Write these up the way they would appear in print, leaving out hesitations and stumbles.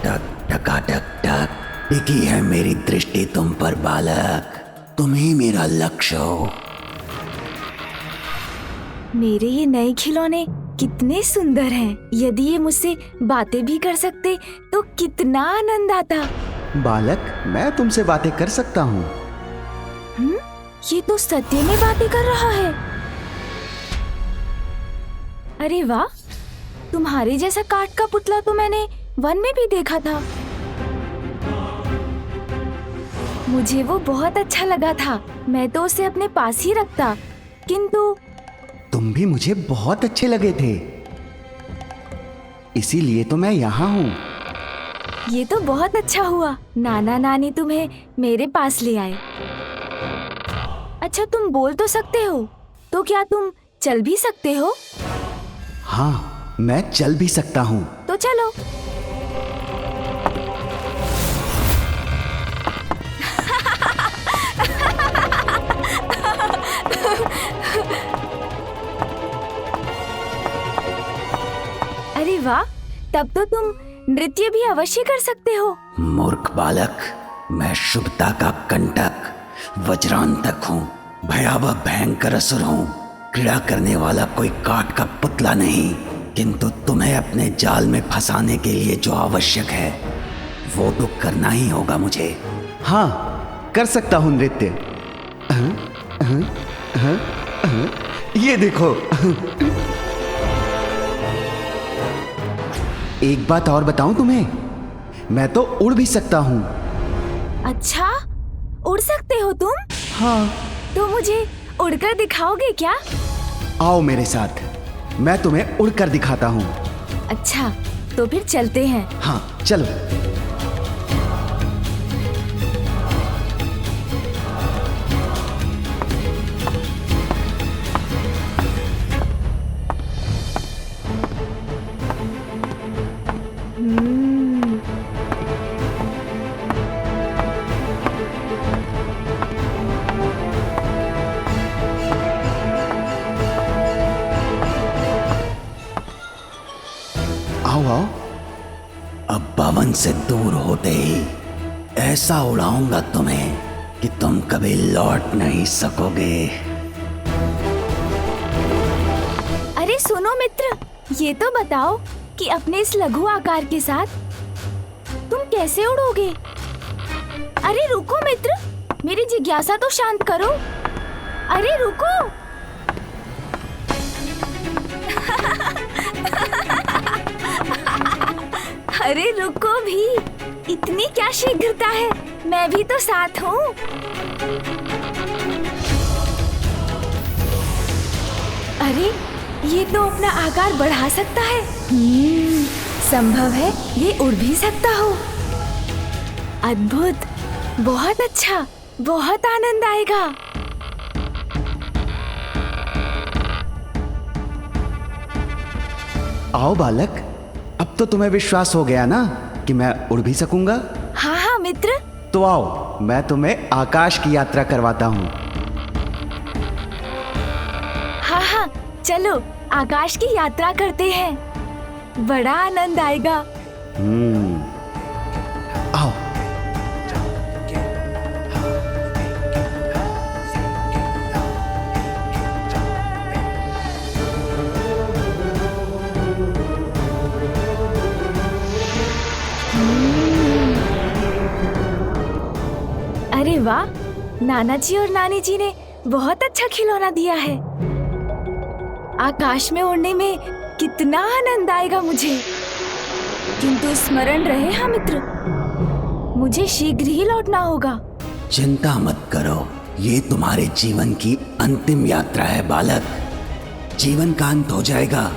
टक टकाटक टक। टिकी है मेरी दृष्टि तुम पर बालक, तुम ही मेरा लक्ष्य हो। मेरे ये नए खिलौने कितने सुंदर हैं। यदि ये मुझसे बातें भी कर सकते तो कितना आनंद आता। बालक, मैं तुमसे बातें कर सकता हूँ। ये तो सत्य में बातें कर रहा है। अरे वाह, तुम्हारे जैसा काठ का पुतला तो मैंने वन में भी देखा था। मुझे वो बहुत अच्छा लगा था। मैं तो उसे अपने पास ही रखता, किंतु तुम भी मुझे बहुत अच्छे लगे थे, इसीलिए तो मैं यहाँ हूँ। ये तो बहुत अच्छा हुआ, नाना नानी तुम्हें मेरे पास ले आए। अच्छा, तुम बोल तो सकते हो, तो क्या तुम चल भी सकते हो? हाँ, मैं चल भी सकता हूँ। तो चलो। अरे वाह, तब तो तुम नृत्य भी अवश्य कर सकते हो। मूर्ख बालक, मैं शुभता का कंटक वज्रांतक हूँ, भयावह भयंकर असुर हूँ। क्रीड़ा करने वाला कोई काठ का पुतला नहीं, किंतु तुम्हें अपने जाल में फंसाने के लिए जो आवश्यक है वो तो करना ही होगा मुझे। हाँ, कर सकता हूँ नृत्य। ये देखो। एक बात और बताऊं तुम्हें, मैं तो उड़ भी सकता हूँ। अच्छा, उड़ सकते हो तुम? हाँ। तो मुझे उड़कर दिखाओगे क्या? आओ मेरे साथ, मैं तुम्हें उड़कर दिखाता हूँ। अच्छा, तो फिर चलते हैं। हाँ, चलो। आओ आओ। अब भवन से दूर होते ही ऐसा उड़ाऊंगा तुम्हें कि तुम कभी लौट नहीं सकोगे। अरे सुनो मित्र, ये तो बताओ कि अपने इस लघु आकार के साथ तुम कैसे उड़ोगे? अरे रुको मित्र, मेरी जिज्ञासा तो शांत करो। अरे रुको। अरे रुको भी, इतनी क्या शीघ्रता है? मैं भी तो साथ हूँ। अरे ये तो अपना आकार बढ़ा सकता है। संभव है ये उड़ भी सकता हो। अद्भुत, बहुत अच्छा, बहुत आनंद आएगा। आओ बालक, अब तो तुम्हें विश्वास हो गया ना कि मैं उड़ भी सकूंगा? हाँ हाँ मित्र। तो आओ, मैं तुम्हें आकाश की यात्रा करवाता हूँ। हाँ हाँ, चलो आकाश की यात्रा करते हैं, बड़ा आनंद आएगा। आओ। अरे वाह, नाना जी और नानी जी ने बहुत अच्छा खिलौना दिया है। आकाश में उड़ने में कितना आनंद आएगा मुझे। किंतु स्मरण रहे हाँ मित्र, मुझे शीघ्र ही लौटना होगा। चिंता मत करो, ये तुम्हारे जीवन की अंतिम यात्रा है बालक। जीवन का अंत हो जाएगा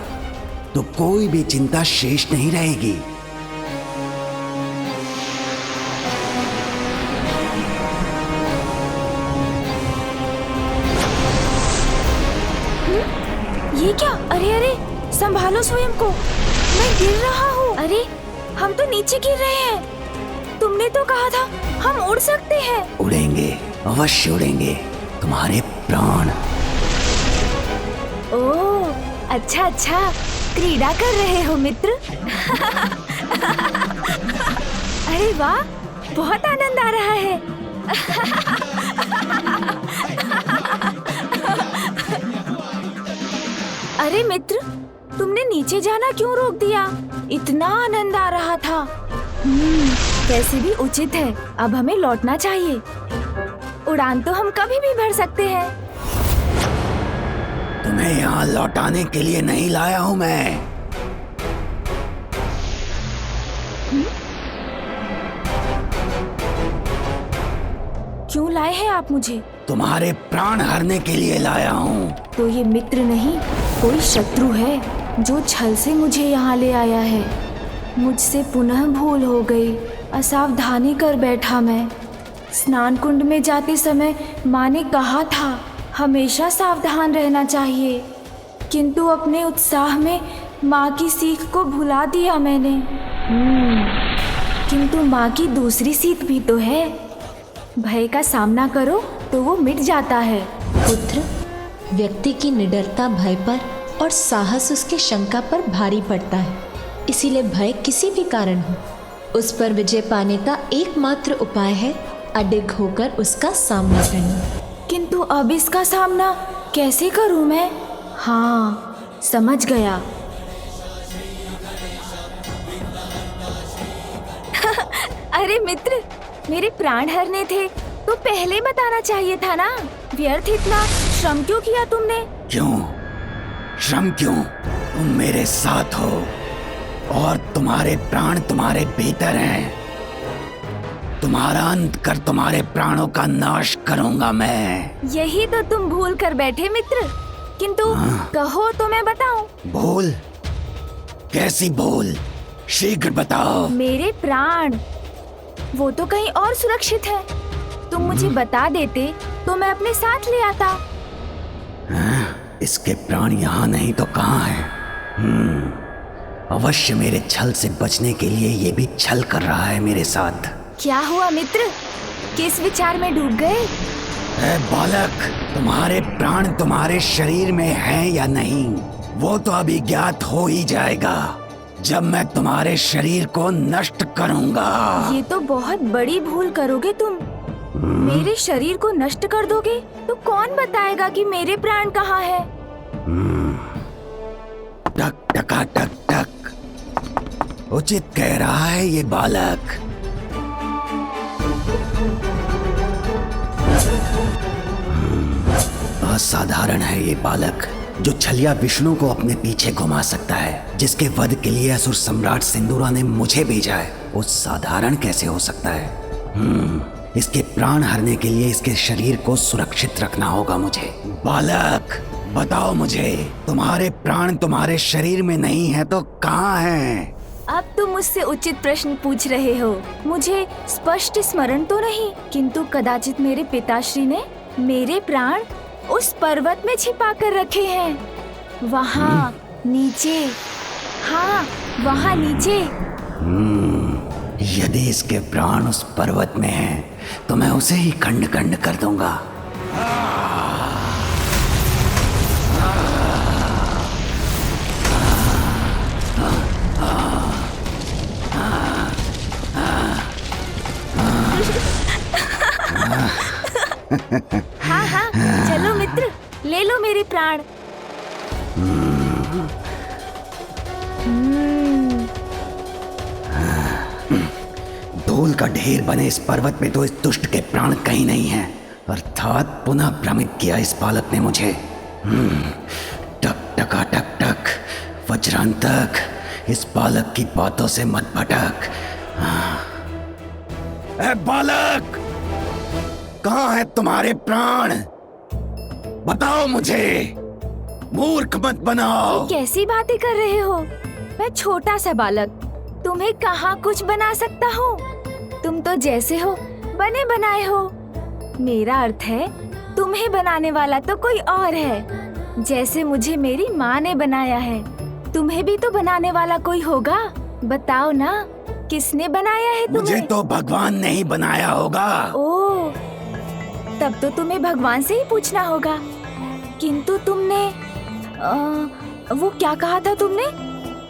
तो कोई भी चिंता शेष नहीं रहेगी। ये क्या? अरे अरे, संभालो स्वयं को, मैं गिर रहा हूँ। अरे हम तो नीचे गिर रहे हैं। तुमने तो कहा था हम उड़ सकते हैं। उड़ेंगे, अवश्य उड़ेंगे, तुम्हारे प्राण। ओह अच्छा अच्छा, क्रीड़ा कर रहे हो मित्र। अरे वाह, बहुत आनंद आ रहा है। अरे मित्र, तुमने नीचे जाना क्यों रोक दिया? इतना आनंद आ रहा था। वैसे भी उचित है, अब हमें लौटना चाहिए। उड़ान तो हम कभी भी भर सकते हैं। तुम्हें यहाँ लौटाने के लिए नहीं लाया हूँ मैं। क्यों लाए हैं आप मुझे? तुम्हारे प्राण हरने के लिए लाया हूँ। तो ये मित्र नहीं, कोई शत्रु है जो छल से मुझे यहाँ ले आया है। मुझसे पुनः भूल हो गई, असावधानी कर बैठा मैं। स्नान कुंड में जाते समय माँ ने कहा था हमेशा सावधान रहना चाहिए, किंतु अपने उत्साह में माँ की सीख को भुला दिया मैंने। किंतु माँ की दूसरी सीख भी तो है, भय का सामना करो तो वो मिट जाता है। पुत्र, व्यक्ति की निडरता भय पर और साहस उसके शंका पर भारी पड़ता है। इसीलिए भय किसी भी कारण हो, उस पर विजय पाने का एकमात्र उपाय है अडिग होकर उसका सामना करना। किंतु अब इसका सामना कैसे करूं मैं? हाँ, समझ गया। अरे मित्र, मेरे प्राण हरने थे तो पहले बताना चाहिए था ना। व्यर्थ इतना श्रम क्यों किया तुमने? क्यों श्रम क्यों? तुम मेरे साथ हो और तुम्हारे प्राण तुम्हारे भीतर हैं। तुम्हारा अंत कर तुम्हारे प्राणों का नाश करूंगा मैं। यही तो तुम भूल कर बैठे मित्र। किंतु कहो तो मैं बताऊं। भूल? कैसी भूल? शीघ्र बताओ। मेरे प्राण, वो तो कहीं और सुरक्षित है। तुम मुझे बता देते तो मैं अपने साथ ले आता। इसके प्राण यहाँ नहीं तो कहाँ है? अवश्य मेरे छल से बचने के लिए ये भी छल कर रहा है मेरे साथ। क्या हुआ मित्र, किस विचार में डूब गए? बालक, तुम्हारे प्राण तुम्हारे शरीर में हैं या नहीं, वो तो अभी ज्ञात हो ही जाएगा जब मैं तुम्हारे शरीर को नष्ट करूंगा। ये तो बहुत बड़ी भूल करोगे तुम। मेरे शरीर को नष्ट कर दोगे तो कौन बताएगा कि मेरे प्राण कहाँ है? टक टका टक टक, उचित कह रहा है ये बालक। असाधारण है ये बालक, जो छलिया विष्णु को अपने पीछे घुमा सकता है, जिसके वध के लिए असुर सम्राट सिंदूरा ने मुझे भेजा है। वो साधारण कैसे हो सकता है? इसके प्राण हरने के लिए इसके शरीर को सुरक्षित रखना होगा मुझे। बालक, बताओ मुझे, तुम्हारे प्राण तुम्हारे शरीर में नहीं है तो कहाँ हैं? अब तुम मुझसे उचित प्रश्न पूछ रहे हो। मुझे स्पष्ट स्मरण तो नहीं, किंतु कदाचित मेरे पिताश्री ने मेरे प्राण उस पर्वत में छिपा कर रखे हैं। वहाँ नीचे, हाँ वहाँ नीचे। यदि इसके प्राण उस पर्वत में हैं, तो मैं उसे ही खंड खंड कर दूंगा। हाँ हाँ, चलो मित्र, ले लो मेरे प्राण। धूल का ढेर बने इस पर्वत में तो इस दुष्ट के प्राण कहीं नहीं हैं। अर्थात पुनः भ्रमित किया इस बालक ने मुझे। टक टका टक टक, वज्रांतक, इस बालक की बातों से मत भटक। ए बालक, कहाँ है तुम्हारे प्राण? बताओ मुझे, मूर्ख मत बनाओ। कैसी बातें कर रहे हो? मैं छोटा सा बालक, तुम्हें कहाँ कुछ बना सकता हूँ? तुम तो जैसे हो बने बनाए हो। मेरा अर्थ है तुम्हें बनाने वाला तो कोई और है। जैसे मुझे मेरी माँ ने बनाया है, तुम्हें भी तो बनाने वाला कोई होगा। बताओ ना, किसने बनाया है तुम्हें? मुझे तो भगवान ने ही बनाया होगा। ओह, तब तो तुम्हें भगवान से ही पूछना होगा। किंतु तुमने वो क्या कहा था तुमने?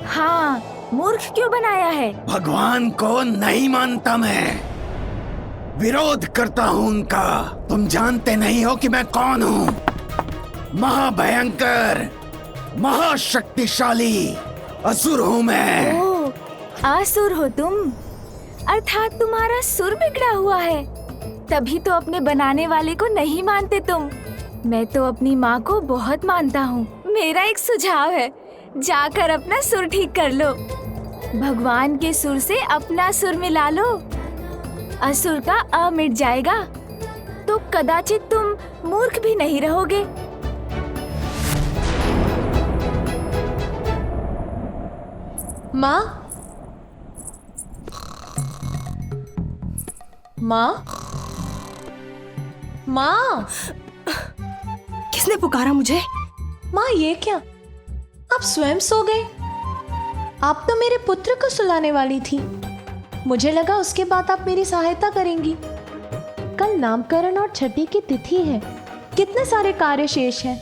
हाँ, मूर्ख क्यों बनाया है? भगवान को नहीं मानता मैं, विरोध करता हूँ उनका। तुम जानते नहीं हो कि मैं कौन हूँ? महाभयंकर, महाशक्तिशाली असुर हूँ मैं। ओह, असुर हो तुम, अर्थात तुम्हारा सुर बिगड़ा हुआ है, तभी तो अपने बनाने वाले को नहीं मानते तुम। मैं तो अपनी माँ को बहुत मानता हूँ। मेरा एक सुझाव है, जाकर अपना सुर ठीक कर लो। भगवान के सुर से अपना सुर मिला लो, असुर का अ मिट जाएगा, तो कदाचित तुम मूर्ख भी नहीं रहोगे। माँ, माँ, माँ, किसने पुकारा मुझे? माँ ये क्या? आप स्वयं सो गए? आप तो मेरे पुत्र को सुलाने वाली थी। मुझे लगा उसके बाद आप मेरी सहायता करेंगी। कल नामकरण और छठी की तिथि है, कितने सारे कार्य शेष हैं,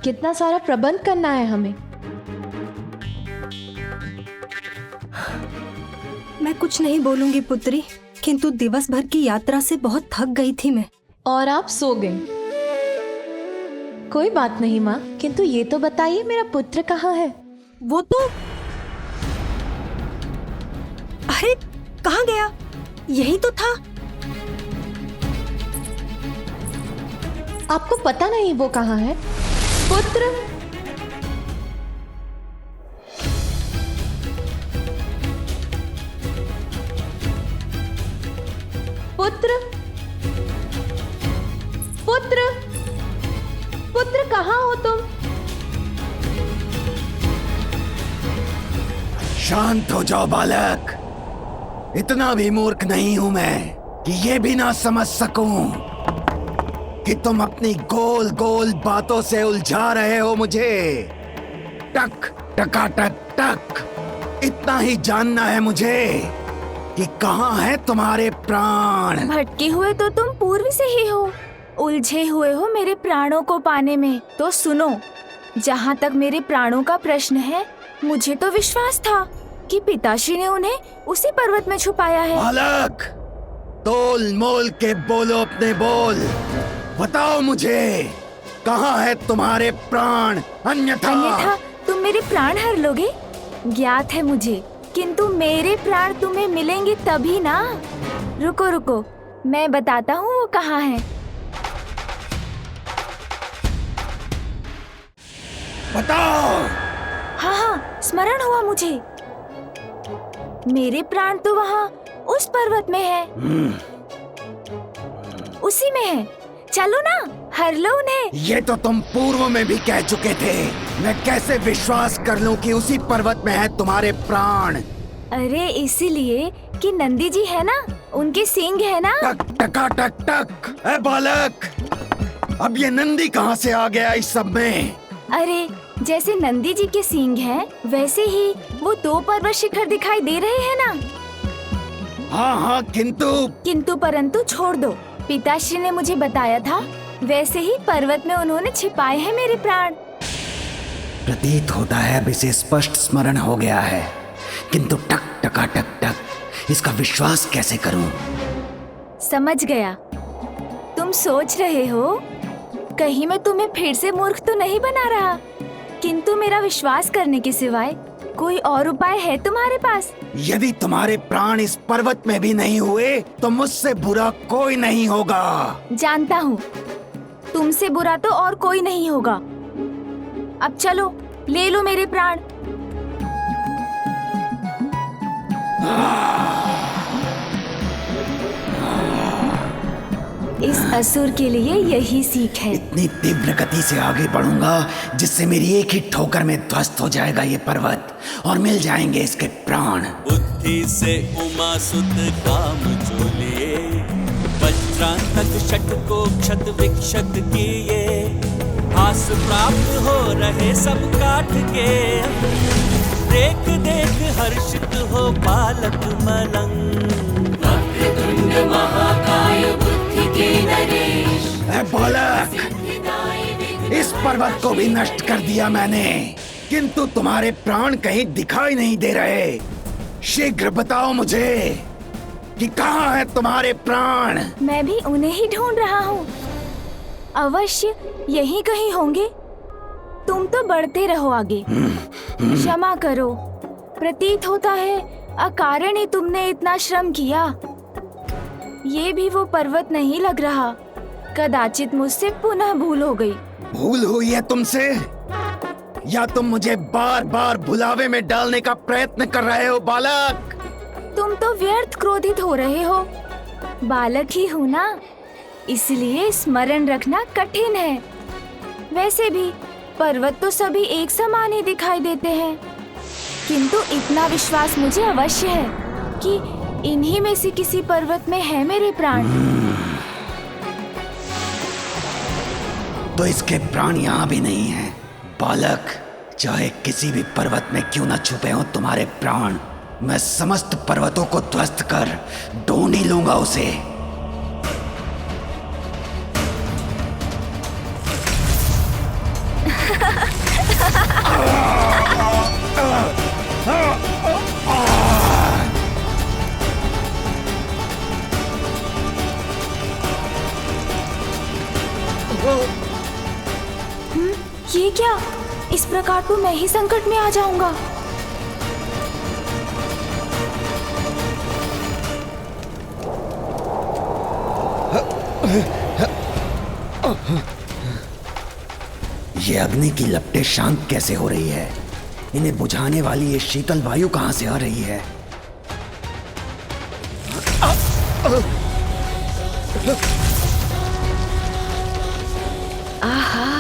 कितना सारा प्रबंध करना है हमें। मैं कुछ नहीं बोलूंगी पुत्री, किंतु दिवस भर की यात्रा से बहुत थक गई थी मैं। और आप सो गए। कोई बात नहीं माँ, किंतु ये तो बताइए मेरा पुत्र कहाँ है? वो तो, अरे कहाँ गया? यही तो था। आपको पता नहीं वो कहाँ है? पुत्र, पुत्र, पुत्र, पुत्र कहाँ हो तुम? शांत हो जाओ बालक, इतना भी मूर्ख नहीं हूं मैं कि ये भी ना समझ सकूं कि तुम अपनी गोल गोल बातों से उलझा रहे हो मुझे। टक टकाटक टक, इतना ही जानना है मुझे कि कहाँ है तुम्हारे प्राण। भटके हुए तो तुम पूर्व से ही हो, उलझे हुए हो मेरे प्राणों को पाने में। तो सुनो, जहाँ तक मेरे प्राणों का प्रश्न है, मुझे तो विश्वास था कि पिताश्री ने उन्हें उसी पर्वत में छुपाया है। बालक, तोल मोल के बोलो अपने बोल, बताओ मुझे कहाँ है तुम्हारे प्राण, अन्यथा तुम मेरे प्राण हर लोगे। ज्ञात है मुझे, किंतु मेरे प्राण तुम्हें मिलेंगे तभी ना। रुको रुको, मैं बताता हूँ वो कहाँ है। बताओ। हाँ हाँ, स्मरण हुआ मुझे। मेरे प्राण तो वहाँ उस पर्वत में है, उसी में है। चलो ना, हर लो उन्हें। ये तो तुम पूर्व में भी कह चुके थे, मैं कैसे विश्वास कर लूं कि उसी पर्वत में है तुम्हारे प्राण। अरे इसीलिए कि नंदी जी है ना, उनके सींग है ना। टक टका टक टक। ए बालक, अब ये नंदी कहाँ से आ गया इस सब में? अरे जैसे नंदी जी के सींग हैं, वैसे ही वो 2 पर्वत शिखर दिखाई दे रहे हैं ना। हाँ हाँ, किंतु परंतु छोड़ दो। पिताश्री ने मुझे बताया था, वैसे ही पर्वत में उन्होंने छिपाए हैं मेरे प्राण। प्रतीत होता है अब इसे स्पष्ट स्मरण हो गया है, किंतु टक टका टक टक, इसका विश्वास कैसे करूं? समझ गया, तुम सोच रहे हो कहीं मैं तुम्हें फिर से मूर्ख तो नहीं बना रहा, किंतु मेरा विश्वास करने के सिवाय कोई और उपाय है तुम्हारे पास? यदि तुम्हारे प्राण इस पर्वत में भी नहीं हुए तो मुझसे बुरा कोई नहीं होगा। जानता हूँ, तुमसे बुरा तो और कोई नहीं होगा। अब चलो, ले लो मेरे प्राण। इस असुर के लिए यही सीख है। इतनी तीव्र गति से आगे बढ़ूंगा जिससे मेरी एक ही ठोकर में ध्वस्त हो जाएगा ये पर्वत और मिल जाएंगे इसके प्राण। बुद्धि से उमा सुत काम जो लिए, वज्रांतक शठ को क्षत विक्षत किए, आस प्राप्त हो रहे सब काट के, देख देख हर्षित हो बालक मलंग। वक्रतुंड महाकाय बुद्धि के नरेश। बालक, इस पर्वत को भी नष्ट कर दिया मैंने, किंतु तुम्हारे प्राण कहीं दिखाई नहीं दे रहे। शीघ्र बताओ मुझे कि कहाँ है तुम्हारे प्राण। मैं भी उन्हें ही ढूंढ रहा हूँ। अवश्य यहीं कहीं होंगे। तुम तो बढ़ते रहो आगे। क्षमा करो, प्रतीत होता है अकारण ही तुमने इतना श्रम किया। ये भी वो पर्वत नहीं लग रहा। कदाचित मुझसे पुनः भूल हो गई। भूल हुई है तुमसे, या तुम मुझे बार बार भुलावे में डालने का प्रयत्न कर रहे हो बालक? तुम तो व्यर्थ क्रोधित हो रहे हो। बालक ही हूँ ना, इसलिए स्मरण रखना कठिन है। वैसे भी पर्वत तो सभी एक समान ही दिखाई देते हैं, किंतु इतना विश्वास मुझे अवश्य है कि इन्हीं में से किसी पर्वत में है मेरे प्राण। तो इसके प्राण यहाँ भी नहीं हैं। बालक, चाहे किसी भी पर्वत में क्यों न छुपे हो तुम्हारे प्राण, मैं समस्त पर्वतों को ध्वस्त कर ढूंढ ही लूंगा उसे। ये क्या? इस प्रकार तो मैं ही संकट में आ जाऊंगा। ये अग्नि की लपटें शांत कैसे हो रही है? इन्हें बुझाने वाली ये शीतल वायु कहां से आ रही है? आहा,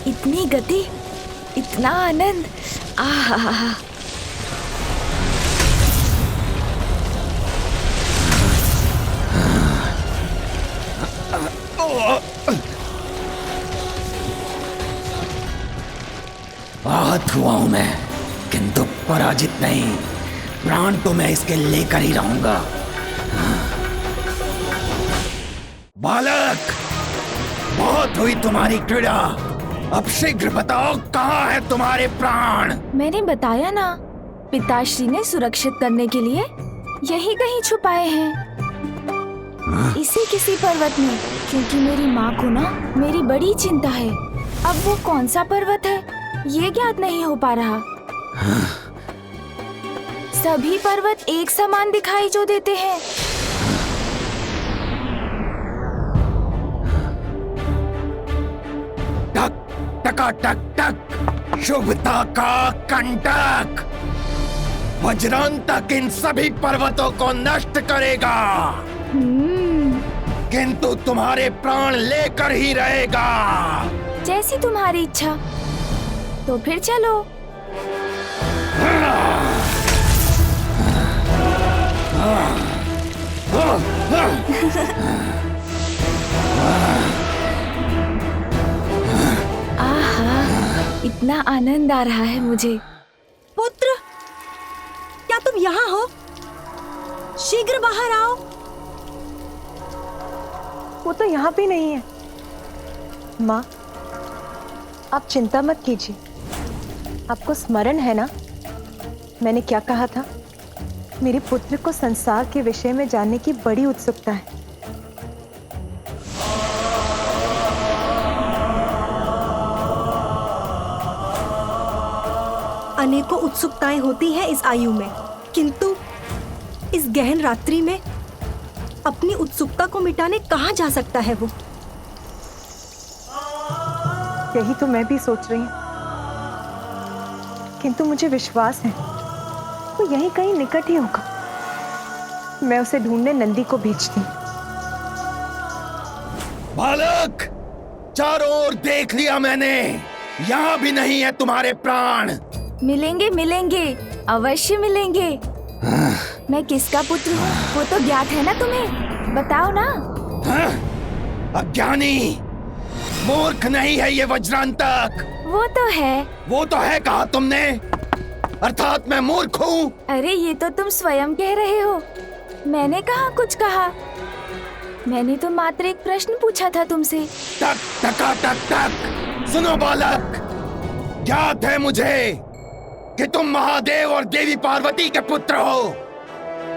इतनी गति, इतना आनंद। आहा, आहत हुआ हूं मैं, किंतु पराजित नहीं। प्राण तो मैं इसके लेकर ही रहूंगा। बालक, बहुत हुई तुम्हारी क्रीड़ा। अब शीघ्र बताओ कहाँ है तुम्हारे प्राण? मैंने बताया ना, पिताश्री ने सुरक्षित करने के लिए यही कहीं छुपाए हैं। इसी किसी पर्वत में, क्योंकि मेरी माँ को ना मेरी बड़ी चिंता है। अब वो कौन सा पर्वत है ये ज्ञात नहीं हो पा रहा। सभी पर्वत एक समान दिखाई जो देते हैं। टक टका टक टक, शुभता का कंटक। वज्रांतक इन सभी पर्वतों को नष्ट करेगा, किंतु तुम्हारे प्राण लेकर ही रहेगा। जैसी तुम्हारी इच्छा। तो फिर चलो। आहा, इतना आनंद आ रहा है मुझे। पुत्र, क्या तुम यहाँ हो? शीघ्र बाहर आओ। वो तो यहाँ भी नहीं है। माँ, आप चिंता मत कीजिए। आपको स्मरण है ना, मैंने क्या कहा था? मेरे पुत्र को संसार के विषय में जानने की बड़ी उत्सुकता है। अनेकों उत्सुकताएं होती हैं इस आयु में, किंतु इस गहन रात्रि में अपनी उत्सुकता को मिटाने कहाँ जा सकता है वो? यही तो मैं भी सोच रही हूँ, किंतु मुझे विश्वास है वो यहीं कहीं निकट ही होगा। मैं उसे ढूंढने नंदी को भेजती हूँ। बालक, चारों ओर देख लिया मैंने, यहाँ भी नहीं है तुम्हारे प्राण। मिलेंगे मिलेंगे, अवश्य मिलेंगे। मैं किसका पुत्र हूँ वो तो ज्ञात है ना तुम्हें, बताओ ना। अज्ञानी, मूर्ख नहीं है ये वज्रांतक। वो तो है कहा तुमने? अर्थात मैं मूर्ख हूँ? अरे ये तो तुम स्वयं कह रहे हो, मैंने कहाँ कुछ कहा। मैंने तो मात्र एक प्रश्न पूछा था तुमसे। टक टका टक टक। सुनो बालक, ज्ञात है मुझे कि तुम महादेव और देवी पार्वती के पुत्र हो,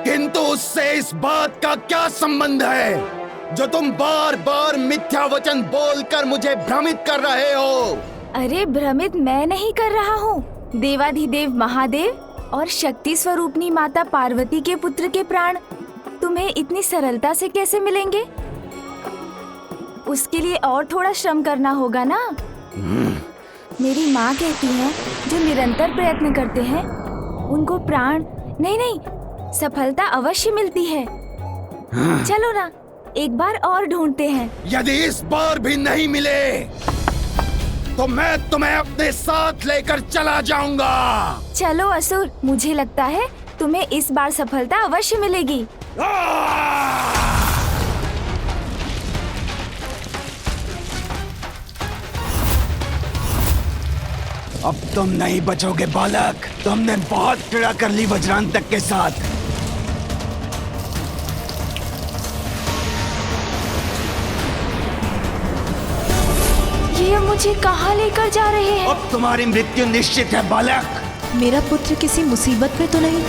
किंतु उससे इस बात का क्या संबंध है जो तुम बार बार मिथ्या वचन बोलकर मुझे भ्रमित कर रहे हो? अरे भ्रमित मैं नहीं कर रहा हूँ। देवाधिदेव महादेव और शक्ति स्वरूपनी माता पार्वती के पुत्र के प्राण तुम्हें इतनी सरलता से कैसे मिलेंगे? उसके लिए और थोड़ा श्रम करना होगा ना। मेरी माँ कहती है जो निरंतर प्रयत्न करते हैं उनको प्राण नहीं सफलता अवश्य मिलती है। चलो ना एक बार और ढूंढते हैं। यदि इस बार भी नहीं मिले तो मैं तुम्हें अपने साथ लेकर चला जाऊंगा। चलो असुर, मुझे लगता है तुम्हें इस बार सफलता अवश्य मिलेगी। अब तुम नहीं बचोगे बालक, तुमने बहुत पीड़ा कर ली वज्रांतक के साथ। ये मुझे कहाँ लेकर जा रहे हैं? अब तुम्हारी मृत्यु निश्चित है बालक। मेरा पुत्र किसी मुसीबत में तो नहीं?